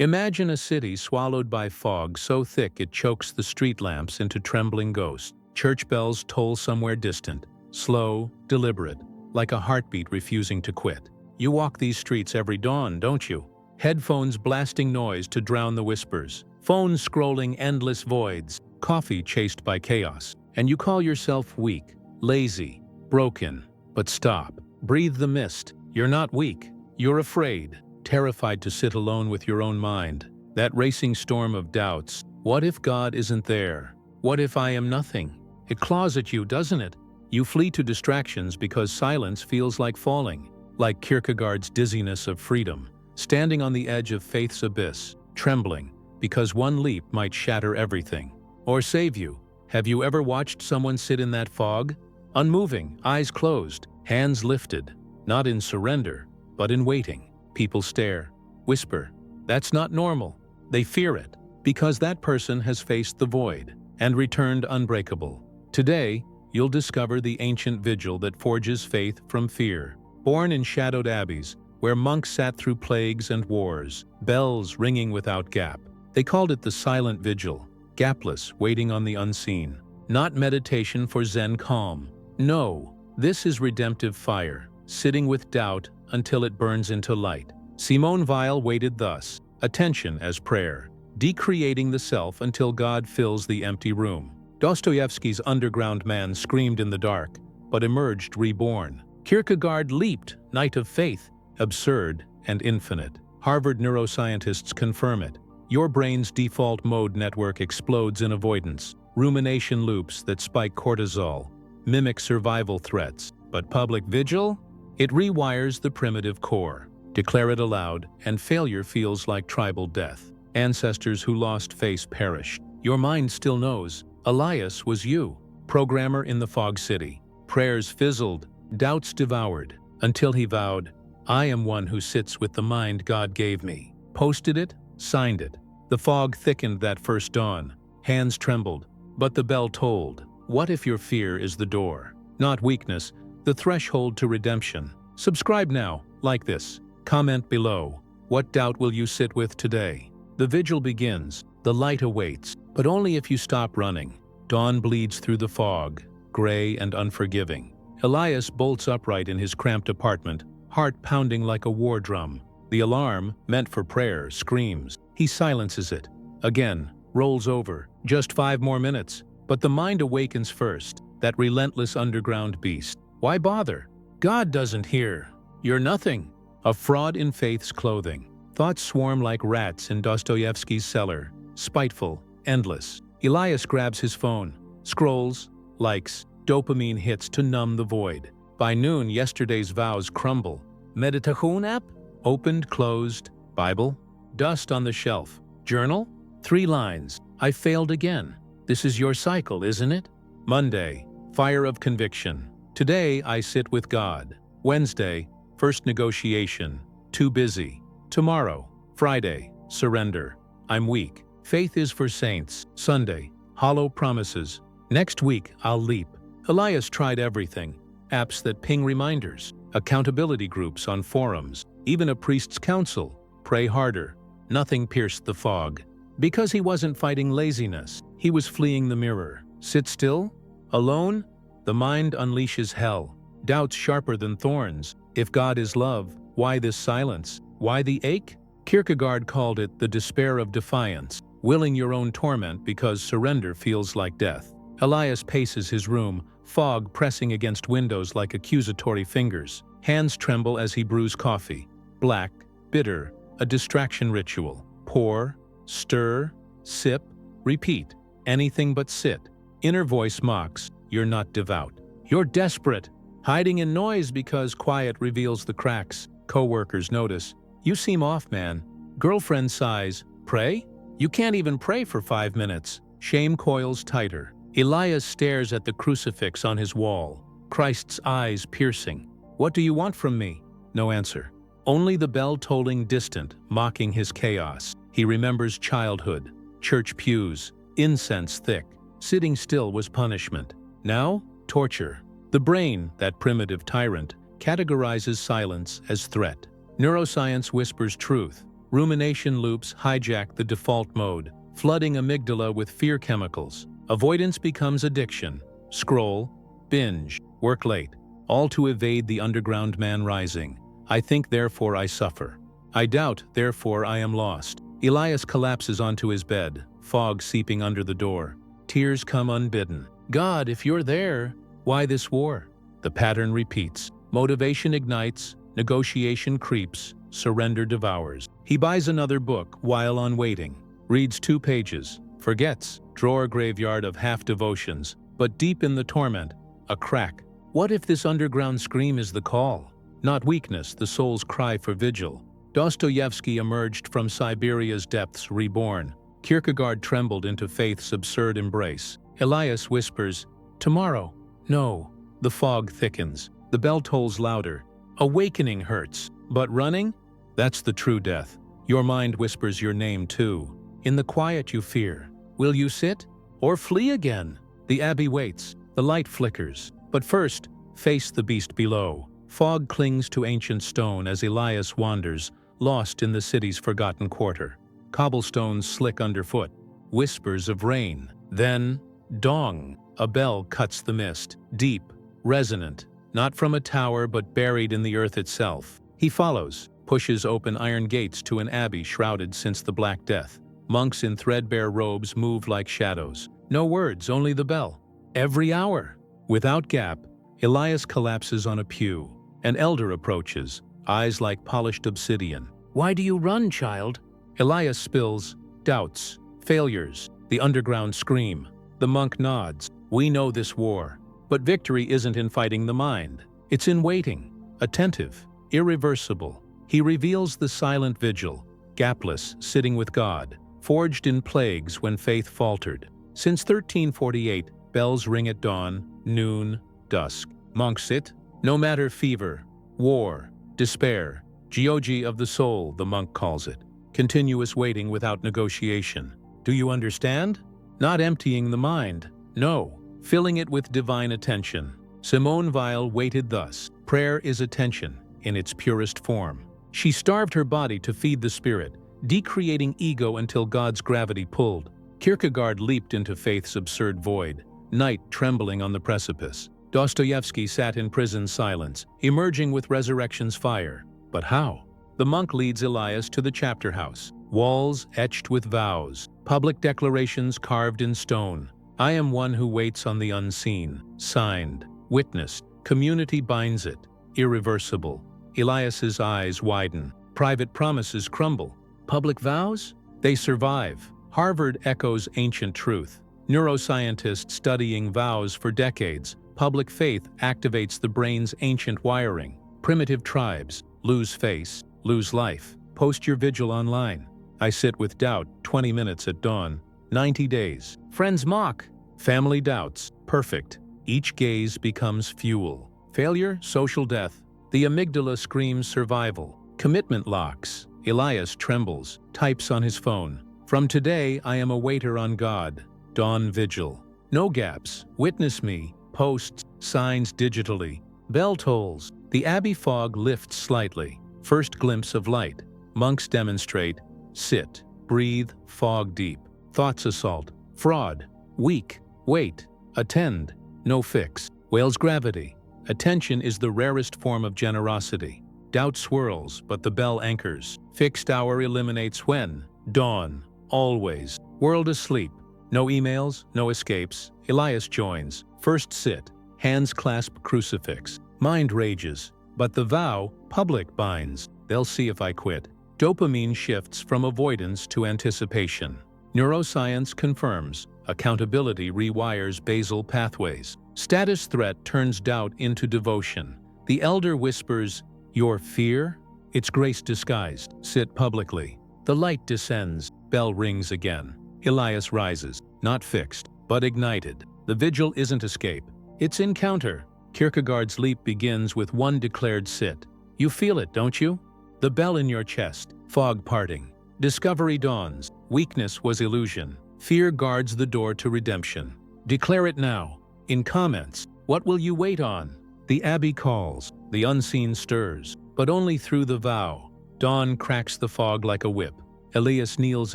Imagine a city swallowed by fog so thick it chokes the street lamps into trembling ghosts. Church bells toll somewhere distant, slow, deliberate, like a heartbeat refusing to quit. You walk these streets every dawn, don't you? Headphones blasting noise to drown the whispers, phones scrolling endless voids, coffee chased by chaos. And you call yourself weak, lazy, broken. But stop. Breathe the mist. You're not weak. You're afraid, terrified to sit alone with your own mind. That racing storm of doubts. What if God isn't there? What if I am nothing? It claws at you, doesn't it? You flee to distractions because silence feels like falling, like Kierkegaard's dizziness of freedom, standing on the edge of faith's abyss, trembling, because one leap might shatter everything. Or save you. Have you ever watched someone sit in that fog? Unmoving, eyes closed, hands lifted, not in surrender, but in waiting. People stare, whisper, "That's not normal." They fear it, because that person has faced the void and returned unbreakable. Today, you'll discover the ancient vigil that forges faith from fear. Born in shadowed abbeys, where monks sat through plagues and wars, bells ringing without gap. They called it the silent vigil, gapless, waiting on the unseen. Not meditation for Zen calm. No, this is redemptive fire, sitting with doubt until it burns into light. Simone Weil waited thus, attention as prayer, decreating the self until God fills the empty room. Dostoevsky's underground man screamed in the dark, but emerged reborn. Kierkegaard leaped, night of faith, absurd and infinite. Harvard neuroscientists confirm it. Your brain's default mode network explodes in avoidance. Rumination loops that spike cortisol, mimic survival threats. But public vigil? It rewires the primitive core. Declare it aloud, and failure feels like tribal death. Ancestors who lost face perished. Your mind still knows. Elias was you, programmer in the fog city. Prayers fizzled, doubts devoured, until he vowed, "I am one who sits with the mind God gave me." Posted it, signed it. The fog thickened that first dawn. Hands trembled, but the bell tolled. What if your fear is the door? Not weakness, the threshold to redemption. Subscribe now, like this. Comment below. What doubt will you sit with today? The vigil begins. The light awaits, but only if you stop running. Dawn bleeds through the fog, gray and unforgiving. Elias bolts upright in his cramped apartment, heart pounding like a war drum. The alarm, meant for prayer, screams. He silences it. Again, rolls over. Just 5 more minutes. But the mind awakens first, that relentless underground beast. Why bother? God doesn't hear. You're nothing. A fraud in faith's clothing. Thoughts swarm like rats in Dostoevsky's cellar. Spiteful, endless. Elias grabs his phone. Scrolls, likes, dopamine hits to numb the void. By noon, yesterday's vows crumble. Meditation app? Opened, closed. Bible? Dust on the shelf. Journal? 3 lines. I failed again. This is your cycle, isn't it? Monday, fire of conviction. Today, I sit with God. Wednesday, first negotiation. Too busy. Tomorrow, Friday, surrender. I'm weak. Faith is for saints. Sunday, hollow promises. Next week, I'll leap. Elias tried everything. Apps that ping reminders, accountability groups on forums, even a priest's council. Pray harder. Nothing pierced the fog. Because he wasn't fighting laziness, he was fleeing the mirror. Sit still? Alone? The mind unleashes hell. Doubts sharper than thorns. If God is love, why this silence? Why the ache? Kierkegaard called it the despair of defiance, willing your own torment because surrender feels like death. Elias paces his room, fog pressing against windows like accusatory fingers. Hands tremble as he brews coffee. Black, bitter, a distraction ritual. Pour, stir, sip, repeat. Anything but sit. Inner voice mocks, you're not devout. You're desperate, hiding in noise because quiet reveals the cracks. Coworkers notice, you seem off, man. Girlfriend sighs, pray? You can't even pray for 5 minutes. Shame coils tighter. Elias stares at the crucifix on his wall, Christ's eyes piercing. What do you want from me? No answer. Only the bell tolling distant, mocking his chaos. He remembers childhood, church pews, incense thick. Sitting still was punishment. Now, torture. The brain, that primitive tyrant, categorizes silence as threat. Neuroscience whispers truth. Rumination loops hijack the default mode, flooding amygdala with fear chemicals. Avoidance becomes addiction. Scroll, binge, work late, all to evade the underground man rising. I think, therefore I suffer. I doubt, therefore I am lost. Elias collapses onto his bed, fog seeping under the door. Tears come unbidden. God, if you're there, why this war? The pattern repeats. Motivation ignites, negotiation creeps, surrender devours. He buys another book while on waiting, reads 2 pages, forgets, drawer graveyard of half-devotions, but deep in the torment, a crack. What if this underground scream is the call? Not weakness, the soul's cry for vigil. Dostoevsky emerged from Siberia's depths reborn. Kierkegaard trembled into faith's absurd embrace. Elias whispers, "Tomorrow." No. The fog thickens. The bell tolls louder. Awakening hurts. But running? That's the true death. Your mind whispers your name too. In the quiet you fear. Will you sit? Or flee again? The abbey waits. The light flickers. But first, face the beast below. Fog clings to ancient stone as Elias wanders, lost in the city's forgotten quarter. Cobblestones slick underfoot. Whispers of rain. Then, dong! A bell cuts the mist. Deep, resonant. Not from a tower but buried in the earth itself. He follows, pushes open iron gates to an abbey shrouded since the Black Death. Monks in threadbare robes move like shadows. No words, only the bell. Every hour. Without gap, Elias collapses on a pew. An elder approaches, eyes like polished obsidian. "Why do you run, child?" Elias spills, doubts, failures, the underground scream. The monk nods. "We know this war. But victory isn't in fighting the mind. It's in waiting, attentive, irreversible." He reveals the silent vigil, gapless, sitting with God, forged in plagues when faith faltered. Since 1348, bells ring at dawn, noon, dusk. Monks sit, no matter fever, war, despair, geogy of the soul, the monk calls it. Continuous waiting without negotiation. Do you understand? Not emptying the mind, no, filling it with divine attention. Simone Weil waited thus. Prayer is attention, in its purest form. She starved her body to feed the spirit, decreating ego until God's gravity pulled. Kierkegaard leaped into faith's absurd void, night trembling on the precipice. Dostoevsky sat in prison silence, emerging with resurrection's fire. But how? The monk leads Elias to the chapter house. Walls etched with vows, public declarations carved in stone. I am one who waits on the unseen. Signed, witnessed, community binds it. Irreversible. Elias's eyes widen. Private promises crumble. Public vows? They survive. Harvard echoes ancient truth. Neuroscientists studying vows for decades. Public faith activates the brain's ancient wiring. Primitive tribes lose face, lose life. Post your vigil online. I sit with doubt, 20 minutes at dawn, 90 days. Friends mock. Family doubts, perfect. Each gaze becomes fuel. Failure, social death. The amygdala screams survival. Commitment locks. Elias trembles, types on his phone. From today, I am a waiter on God. Dawn vigil. No gaps. Witness me. Posts, signs digitally. Bell tolls. The abbey fog lifts slightly. First glimpse of light. Monks demonstrate. Sit. Breathe. Fog deep. Thoughts assault. Fraud. Weak. Wait. Attend. No fix. Whale's gravity. Attention is the rarest form of generosity. Doubt swirls, but the bell anchors. Fixed hour eliminates when. Dawn. Always. World asleep. No emails, no escapes. Elias joins. First sit. Hands clasp crucifix. Mind rages. But the vow, public binds. They'll see if I quit. Dopamine shifts from avoidance to anticipation. Neuroscience confirms. Accountability rewires basal pathways. Status threat turns doubt into devotion. The elder whispers, "Your fear? It's grace disguised. Sit publicly." The light descends. Bell rings again. Elias rises, not fixed, but ignited. The vigil isn't escape. It's encounter. Kierkegaard's leap begins with one declared sit. You feel it, don't you? The bell in your chest. Fog parting. Discovery dawns. Weakness was illusion. Fear guards the door to redemption. Declare it now. In comments, what will you wait on? The abbey calls. The unseen stirs, but only through the vow. Dawn cracks the fog like a whip. Elias kneels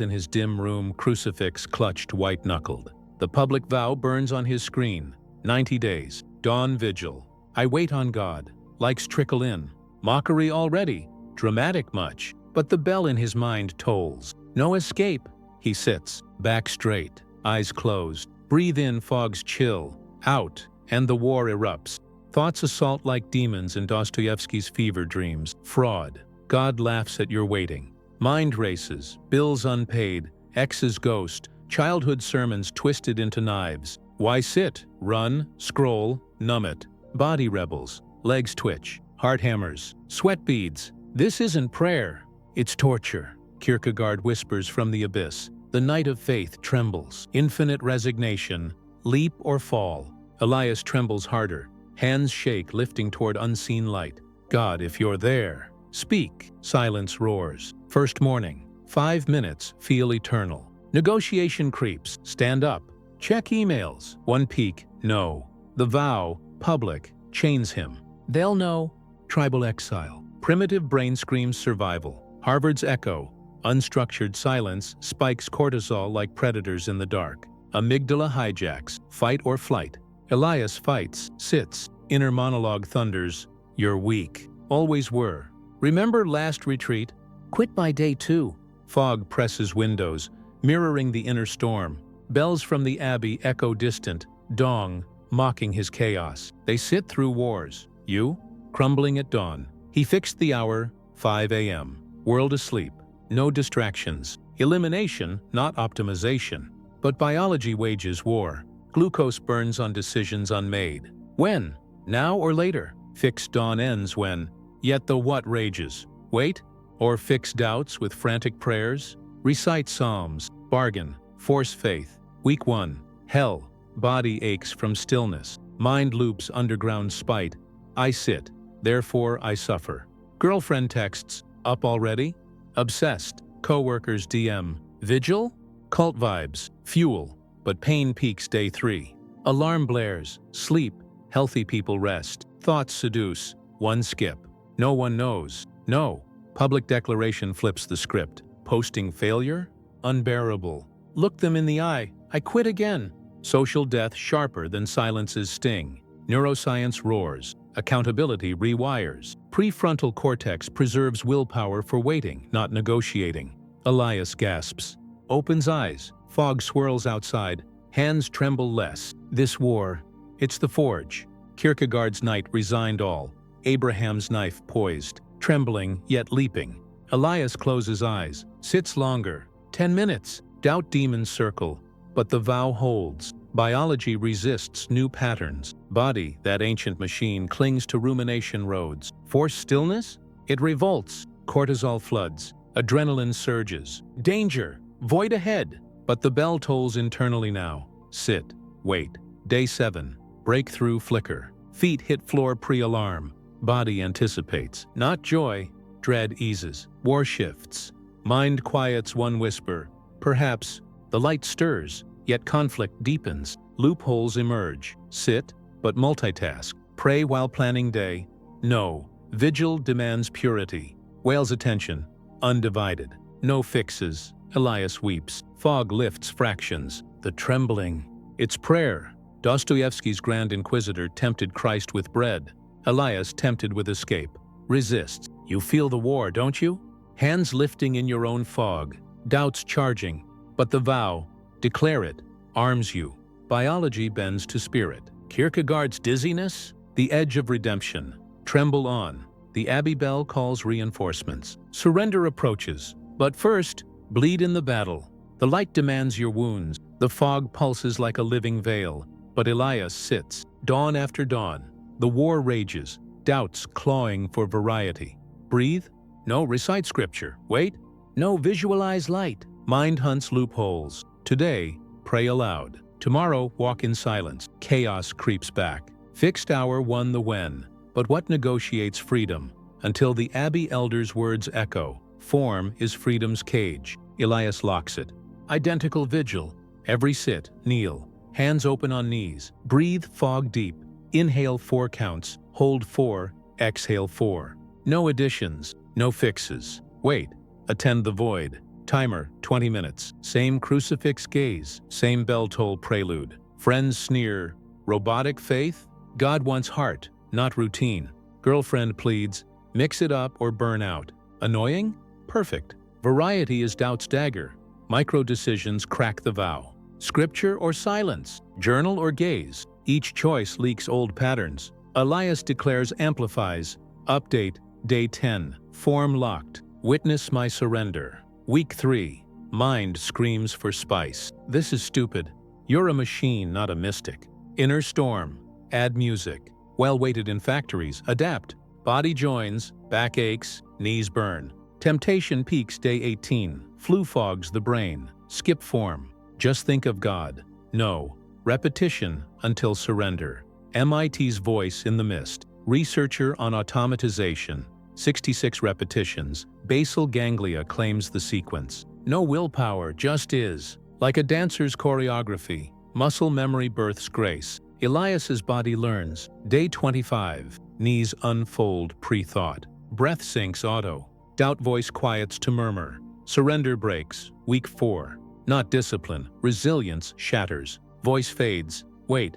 in his dim room, crucifix clutched white-knuckled. The public vow burns on his screen. 90 days. Dawn vigil. I wait on God. Likes trickle in. Mockery already. Dramatic much. But the bell in his mind tolls. No escape. He sits, back straight, eyes closed. Breathe in fog's chill. Out, and the war erupts. Thoughts assault like demons in Dostoevsky's fever dreams. Fraud. God laughs at your waiting. Mind races, bills unpaid, ex's ghost, childhood sermons twisted into knives. Why sit, run, scroll, numb it? Body rebels, legs twitch, heart hammers, sweat beads. This isn't prayer, it's torture. Kierkegaard whispers from the abyss. The night of faith trembles. Infinite resignation. Leap or fall. Elias trembles harder. Hands shake, lifting toward unseen light. God, if you're there, speak. Silence roars. First morning. 5 minutes feel eternal. Negotiation creeps. Stand up. Check emails. One peek. No. The vow, public, chains him. They'll know. Tribal exile. Primitive brain screams survival. Harvard's echo. Unstructured silence spikes cortisol like predators in the dark. Amygdala hijacks. Fight or flight. Elias fights, sits. Inner monologue thunders. You're weak. Always were. Remember last retreat? Quit by day 2. Fog presses windows, mirroring the inner storm. Bells from the abbey echo distant. Dong, mocking his chaos. They sit through wars. You? Crumbling at dawn. He fixed the hour, 5 a.m. World asleep. No distractions. Elimination, not optimization. But biology wages war. Glucose burns on decisions unmade. When? Now or later? Fixed dawn ends when. Yet the what rages. Wait? Or fix doubts with frantic prayers? Recite psalms. Bargain. Force faith. Week 1. Hell. Body aches from stillness. Mind loops underground spite. I sit. Therefore I suffer. Girlfriend texts. Up already? Obsessed. Co-workers DM. Vigil? Cult vibes. Fuel. But pain peaks day 3. Alarm blares. Sleep. Healthy people rest. Thoughts seduce. One skip. No one knows. No. Public declaration flips the script. Posting failure? Unbearable. Look them in the eye. I quit again. Social death sharper than silence's sting. Neuroscience roars. Accountability rewires. Prefrontal cortex preserves willpower for waiting, not negotiating. Elias gasps. Opens eyes. Fog swirls outside. Hands tremble less. This war, it's the forge. Kierkegaard's night resigned all. Abraham's knife poised, trembling yet leaping. Elias closes eyes, sits longer. 10 minutes. Doubt demons circle. But the vow holds. Biology resists new patterns. Body, that ancient machine, clings to rumination roads. Force stillness? It revolts. Cortisol floods. Adrenaline surges. Danger! Void ahead! But the bell tolls internally now. Sit. Wait. Day 7. Breakthrough flicker. Feet hit floor pre-alarm. Body anticipates. Not joy. Dread eases. War shifts. Mind quiets one whisper. Perhaps. The light stirs. Yet conflict deepens. Loopholes emerge. Sit, but multitask. Pray while planning day. No. Vigil demands purity. Whale's attention. Undivided. No fixes. Elias weeps. Fog lifts fractions. The trembling. It's prayer. Dostoevsky's Grand Inquisitor tempted Christ with bread. Elias tempted with escape. Resists. You feel the war, don't you? Hands lifting in your own fog. Doubts charging. But the vow. Declare it. Arms you. Biology bends to spirit. Kierkegaard's dizziness? The edge of redemption. Tremble on. The abbey bell calls reinforcements. Surrender approaches. But first, bleed in the battle. The light demands your wounds. The fog pulses like a living veil. But Elias sits. Dawn after dawn. The war rages. Doubts clawing for variety. Breathe? No, recite scripture. Wait? No, visualize light. Mind hunts loopholes. Today, pray aloud. Tomorrow, walk in silence. Chaos creeps back. Fixed hour won the when. But what negotiates freedom? Until the abbey elder's words echo. Form is freedom's cage. Elias locks it. Identical vigil. Every sit, kneel. Hands open on knees. Breathe fog deep. Inhale 4 counts. Hold 4. Exhale 4. No additions. No fixes. Wait. Attend the void. Timer, 20 minutes. Same crucifix gaze. Same bell toll prelude. Friends sneer. Robotic faith? God wants heart, not routine. Girlfriend pleads, mix it up or burn out. Annoying? Perfect. Variety is doubt's dagger. Micro-decisions crack the vow. Scripture or silence? Journal or gaze? Each choice leaks old patterns. Elias declares amplifies. Update, day 10. Form locked. Witness my surrender. Week 3. Mind screams for spice. This is stupid. You're a machine, not a mystic. Inner storm. Add music. Well weighted in factories. Adapt. Body joins. Back aches. Knees burn. Temptation peaks day 18. Flu fogs the brain. Skip form. Just think of God. No. Repetition until surrender. MIT's voice in the mist. Researcher on automatization. 66 repetitions. Basal ganglia claims the sequence. No willpower, just is. Like a dancer's choreography. Muscle memory births grace. Elias's body learns. Day 25. Knees unfold pre-thought. Breath sinks auto. Doubt voice quiets to murmur. Surrender breaks. Week 4. Not discipline. Resilience shatters. Voice fades. Wait.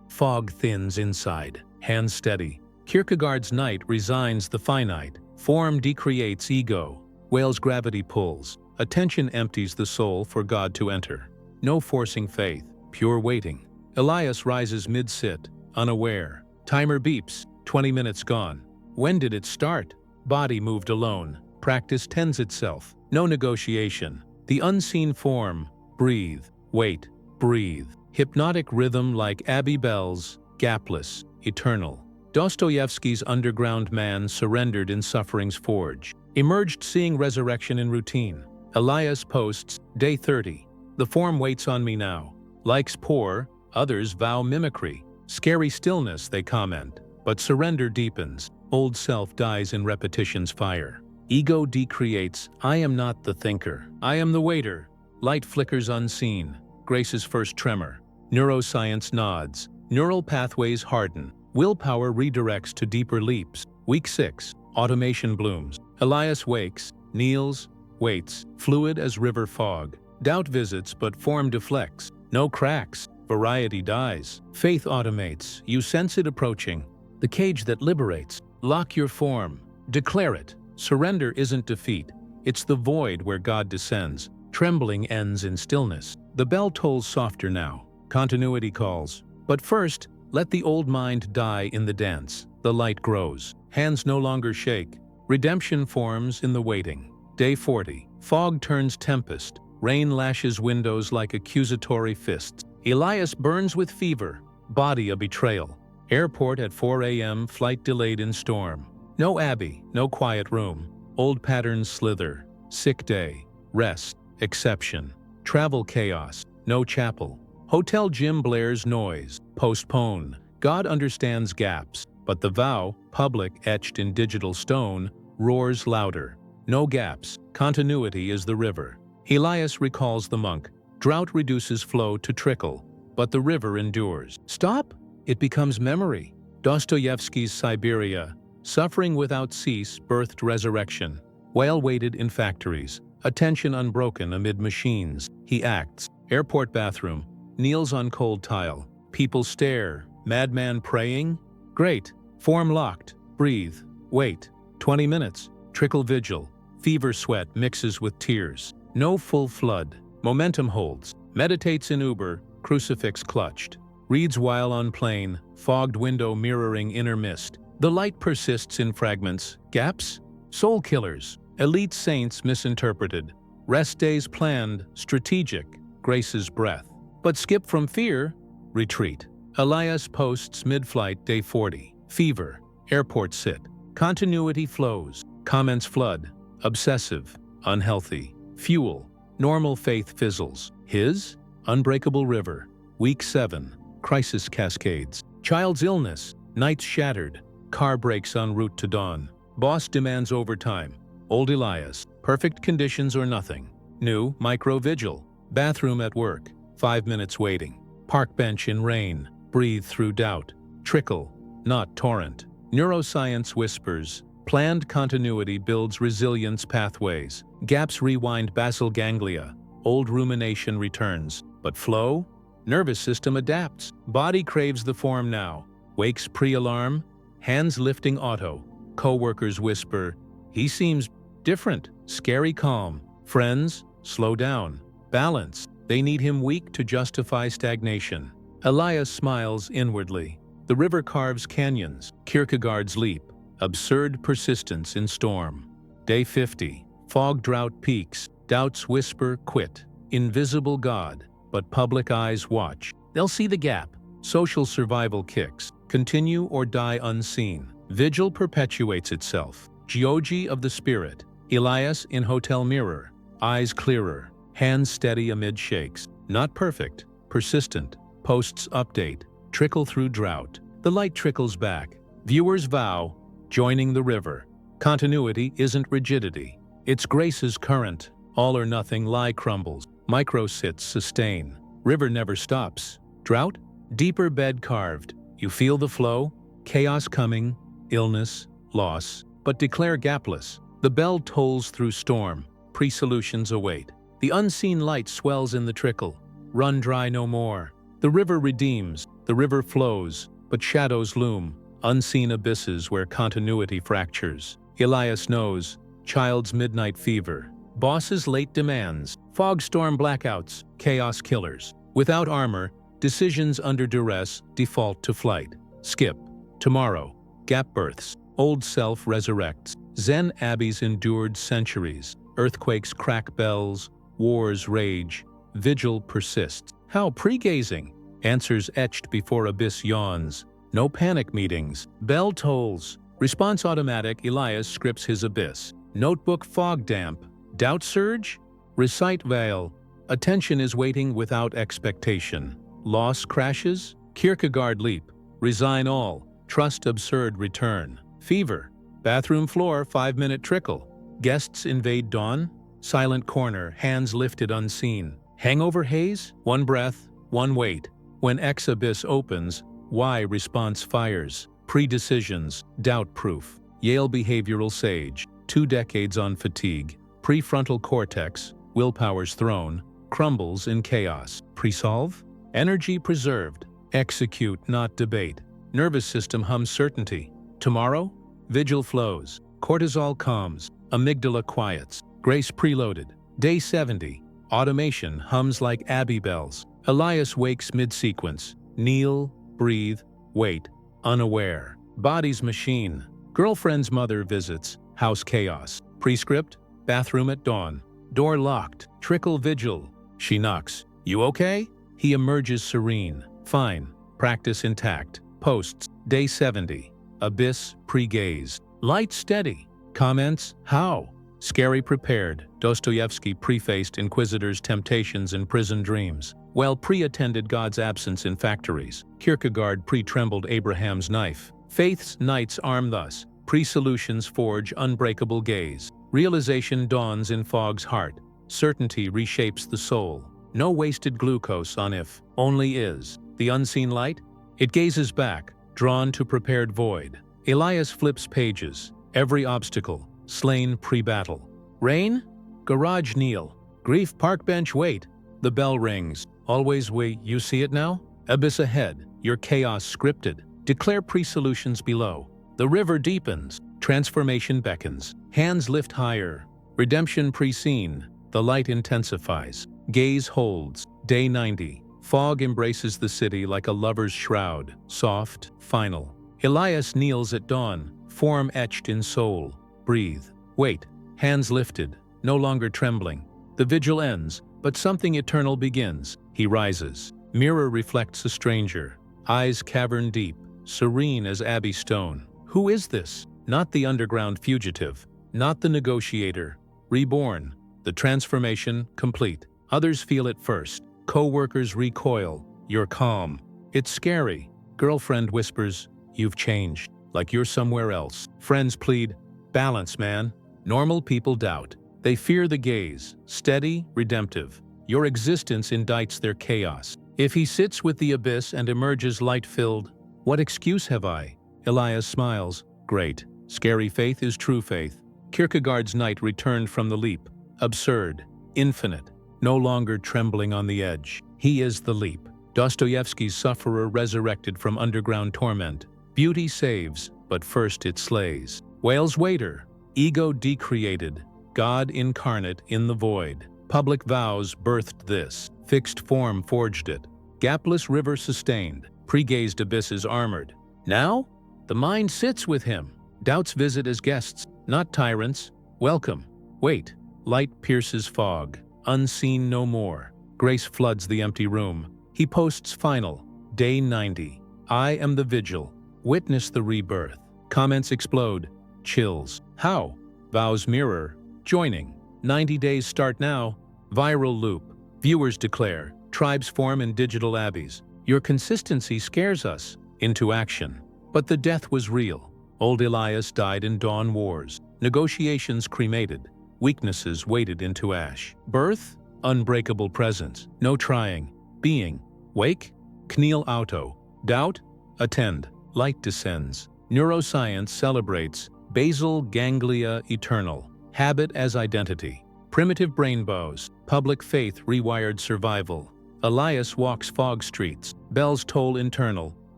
Fog thins inside. Hands steady. Kierkegaard's night resigns the finite. Form decreates ego. Whale's gravity pulls. Attention empties the soul for God to enter. No forcing faith. Pure waiting. Elias rises mid-sit. Unaware. Timer beeps. 20 minutes gone. When did it start? Body moved alone. Practice tends itself. No negotiation. The unseen form. Breathe. Wait. Breathe. Hypnotic rhythm like Abbey bells. Gapless. Eternal. Dostoevsky's underground man surrendered in suffering's forge. Emerged seeing resurrection in routine. Elias posts, day 30. The form waits on me now. Likes pour, others vow mimicry. Scary stillness, they comment. But surrender deepens. Old self dies in repetition's fire. Ego decreates, I am not the thinker. I am the waiter. Light flickers unseen. Grace's first tremor. Neuroscience nods. Neural pathways harden. Willpower redirects to deeper leaps. Week 6. Automation blooms. Elias wakes, kneels, waits, fluid as river fog. Doubt visits but form deflects. No cracks. Variety dies. Faith automates. You sense it approaching. The cage that liberates. Lock your form. Declare it. Surrender isn't defeat. It's the void where God descends. Trembling ends in stillness. The bell tolls softer now. Continuity calls. But first, let the old mind die in the dance. The light grows. Hands no longer shake. Redemption forms in the waiting. Day 40. Fog turns tempest. Rain lashes windows like accusatory fists. Elias burns with fever. Body a betrayal. Airport at 4 a.m. Flight delayed in storm. No abbey, no quiet room. Old patterns slither. Sick day. Rest. Exception. Travel chaos. No chapel. Hotel gym blares noise. Postpone. God understands gaps. But the vow, public etched in digital stone, roars louder. No gaps. Continuity is the river. Elias recalls the monk. Drought reduces flow to trickle. But the river endures. Stop? It becomes memory. Dostoevsky's Siberia. Suffering without cease birthed resurrection. Whale waited in factories. Attention unbroken amid machines. He acts. Airport bathroom. Kneels on cold tile. People stare. Madman praying? Great. Form locked. Breathe. Wait. 20 minutes. Trickle vigil. Fever sweat mixes with tears. No full flood. Momentum holds. Meditates in Uber. Crucifix clutched. Reads while on plane. Fogged window mirroring inner mist. The light persists in fragments. Gaps? Soul killers. Elite saints misinterpreted. Rest days planned. Strategic. Grace's breath. But skip from fear. Retreat. Elias posts mid-flight day 40. Fever. Airport sit. Continuity flows. Comments flood. Obsessive. Unhealthy. Fuel. Normal faith fizzles. His? Unbreakable river. Week 7. Crisis cascades. Child's illness. Nights shattered. Car breaks en route to dawn. Boss demands overtime. Old Elias. Perfect conditions or nothing. New micro vigil. Bathroom at work. 5 minutes waiting. Park bench in rain. Breathe through doubt. Trickle, not torrent. Neuroscience whispers. Planned continuity builds resilience pathways. Gaps rewind basal ganglia. Old rumination returns. But flow? Nervous system adapts. Body craves the form now. Wakes pre-alarm. Hands lifting auto. Co-workers whisper, he seems different. Scary calm. Friends, slow down. Balance. They need him weak to justify stagnation. Elias smiles inwardly. The river carves canyons. Kierkegaard's leap. Absurd persistence in storm. Day 50. Fog drought peaks. Doubts whisper quit. Invisible God. But public eyes watch. They'll see the gap. Social survival kicks. Continue or die unseen. Vigil perpetuates itself. Geogy of the spirit. Elias in hotel mirror. Eyes clearer. Hands steady amid shakes. Not perfect. Persistent. Posts update. Trickle through drought. The light trickles back. Viewers vow. Joining the river. Continuity isn't rigidity. It's grace's current. All or nothing lie crumbles. Micro sits sustain. River never stops. Drought? Deeper bed carved. You feel the flow? Chaos coming. Illness. Loss. But declare gapless. The bell tolls through storm. Pre-solutions await. The unseen light swells in the trickle. Run dry no more. The river redeems. The river flows. But shadows loom. Unseen abysses where continuity fractures. Elias knows. Child's midnight fever. Boss's late demands. Fog storm blackouts. Chaos killers. Without armor, decisions under duress default to flight. Skip. Tomorrow. Gap births. Old self resurrects. Zen abbeys endured centuries. Earthquakes crack bells. Wars rage. Vigil persists. How pre-gazing? Answers etched before abyss yawns. No panic meetings. Bell tolls. Response automatic. Elias scripts his abyss. Notebook fog damp. Doubt surge? Recite veil. Attention is waiting without expectation. Loss crashes? Kierkegaard leap. Resign all. Trust absurd return. Fever. Bathroom floor 5-minute trickle. Guests invade dawn? Silent corner, hands lifted unseen. Hangover haze? One breath, one wait. When X abyss opens, Y response fires. Pre-decisions, doubt-proof. Yale behavioral sage. 2 decades on fatigue. Prefrontal cortex, willpower's throne, crumbles in chaos. Pre-solve? Energy preserved. Execute, not debate. Nervous system hums certainty. Tomorrow? Vigil flows. Cortisol calms. Amygdala quiets. Grace preloaded. Day 70. Automation hums like abbey bells. Elias wakes mid-sequence. Kneel, breathe, wait. Unaware. Body's machine. Girlfriend's mother visits. House chaos. Prescript? Bathroom at dawn. Door locked. Trickle vigil. She knocks. You okay? He emerges serene. Fine. Practice intact. Posts. Day 70. Abyss pre-gaze. Light steady. Comments? How? Scary prepared. Dostoevsky prefaced Inquisitor's temptations in prison dreams. Well pre-attended God's absence in factories. Kierkegaard pre-trembled Abraham's knife. Faith's knights arm thus. Pre-solutions forge unbreakable gaze. Realization dawns in fog's heart. Certainty reshapes the soul. No wasted glucose on if, only is. The unseen light? It gazes back, drawn to prepared void. Elias flips pages. Every obstacle, slain pre-battle. Rain? Garage kneel. Grief park bench wait. The bell rings. Always wait. You see it now? Abyss ahead. Your chaos scripted. Declare pre-solutions below. The river deepens. Transformation beckons. Hands lift higher. Redemption pre-seen. The light intensifies. Gaze holds. Day 90. Fog embraces the city like a lover's shroud. Soft, final. Elias kneels at dawn. Form etched in soul. Breathe. Wait. Hands lifted. No longer trembling. The vigil ends, but something eternal begins. He rises. Mirror reflects a stranger. Eyes cavern deep. Serene as abbey stone. Who is this? Not the underground fugitive. Not the negotiator. Reborn. The transformation complete. Others feel it first. Co-workers recoil. You're calm. It's scary. Girlfriend whispers, you've changed. Like you're somewhere else. Friends plead, balance, man. Normal people doubt. They fear the gaze. Steady, redemptive. Your existence indicts their chaos. If he sits with the abyss and emerges light-filled, what excuse have I? Elias smiles. Great. Scary faith is true faith. Kierkegaard's knight returned from the leap. Absurd, infinite, no longer trembling on the edge. He is the leap. Dostoevsky's sufferer resurrected from underground torment. Beauty saves, but first it slays. Whale's waiter, ego decreated, God incarnate in the void. Public vows birthed this, fixed form forged it. Gapless river sustained, pre-gazed abysses armored. Now, the mind sits with him. Doubts visit as guests, not tyrants. Welcome. Wait. Light pierces fog. Unseen no more. Grace floods the empty room. He posts final. Day 90. I am the vigil. Witness the rebirth. Comments explode. Chills. How? Vows mirror. Joining. 90 days start now. Viral loop. Viewers declare. Tribes form in digital abbeys. Your consistency scares us into action. But the death was real. Old Elias died in dawn wars. Negotiations cremated. Weaknesses weighted into ash. Birth? Unbreakable presence. No trying. Being. Wake? Kneel auto. Doubt? Attend. Light descends. Neuroscience celebrates. Basal ganglia eternal. Habit as identity. Primitive brain bows. Public faith rewired survival. Elias walks fog streets. Bells toll internal.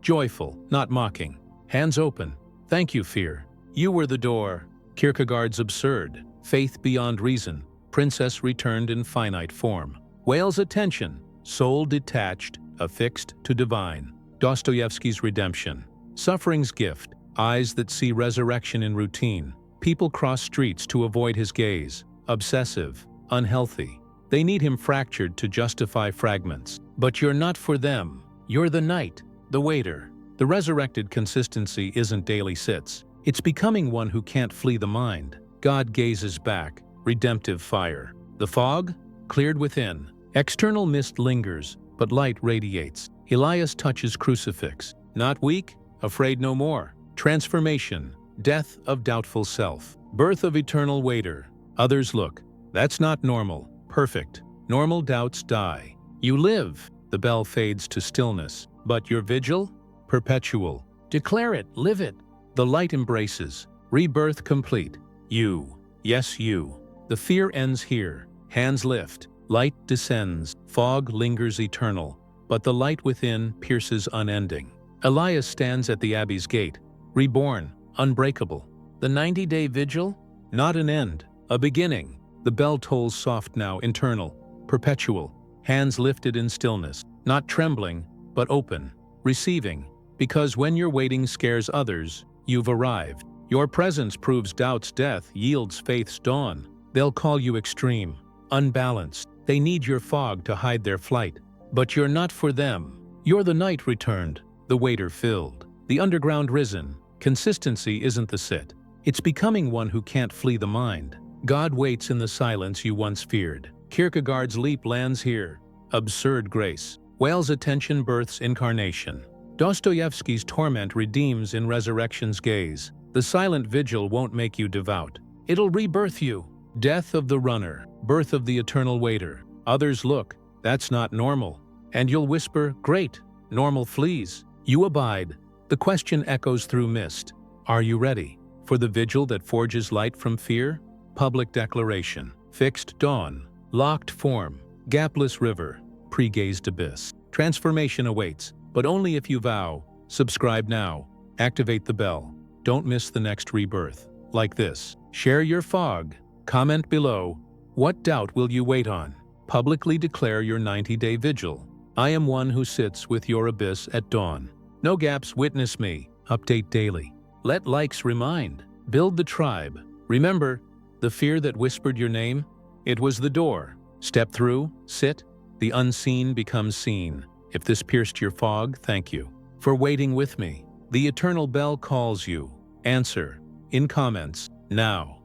Joyful, not mocking. Hands open. Thank you, fear. You were the door. Kierkegaard's absurd. Faith beyond reason. Princess returned in finite form. Whale's attention. Soul detached, affixed to divine. Dostoevsky's redemption. Suffering's gift. Eyes that see resurrection in routine. People cross streets to avoid his gaze. Obsessive, unhealthy. They need him fractured to justify fragments. But you're not for them. You're the knight, the waiter. The resurrected consistency isn't daily sits. It's becoming one who can't flee the mind. God gazes back, redemptive fire. The fog? Cleared within. External mist lingers, but light radiates. Elias touches crucifix. Not weak, afraid no more. Transformation. Death of doubtful self. Birth of eternal waiter. Others look. That's not normal. Perfect. Normal doubts die. You live. The bell fades to stillness. But your vigil? Perpetual. Declare it. Live it. The light embraces. Rebirth complete. You. Yes, you. The fear ends here. Hands lift. Light descends. Fog lingers eternal. But the light within pierces unending. Elias stands at the abbey's gate. Reborn. Unbreakable. The 90-day vigil? Not an end. A beginning. The bell tolls soft now, internal. Perpetual. Hands lifted in stillness. Not trembling, but open. Receiving. Because when your waiting scares others, you've arrived. Your presence proves doubt's death, yields faith's dawn. They'll call you extreme, unbalanced. They need your fog to hide their flight. But you're not for them. You're the night returned, the waiter filled, the underground risen. Consistency isn't the sit. It's becoming one who can't flee the mind. God waits in the silence you once feared. Kierkegaard's leap lands here. Absurd grace. Whale's attention births incarnation. Dostoevsky's torment redeems in resurrection's gaze. The silent vigil won't make you devout. It'll rebirth you. Death of the runner, birth of the eternal waiter. Others look, that's not normal. And you'll whisper, great, normal flees. You abide. The question echoes through mist. Are you ready? For the vigil that forges light from fear? Public declaration. Fixed dawn. Locked form. Gapless river. Pre-gazed abyss. Transformation awaits, but only if you vow. Subscribe now. Activate the bell. Don't miss the next rebirth. Like this. Share your fog. Comment below. What doubt will you wait on? Publicly declare your 90-day vigil. I am one who sits with your abyss at dawn. No gaps, witness me. Update daily. Let likes remind. Build the tribe. Remember, the fear that whispered your name? It was the door. Step through, sit. The unseen becomes seen. If this pierced your fog, thank you for waiting with me. The eternal bell calls you. Answer in comments now.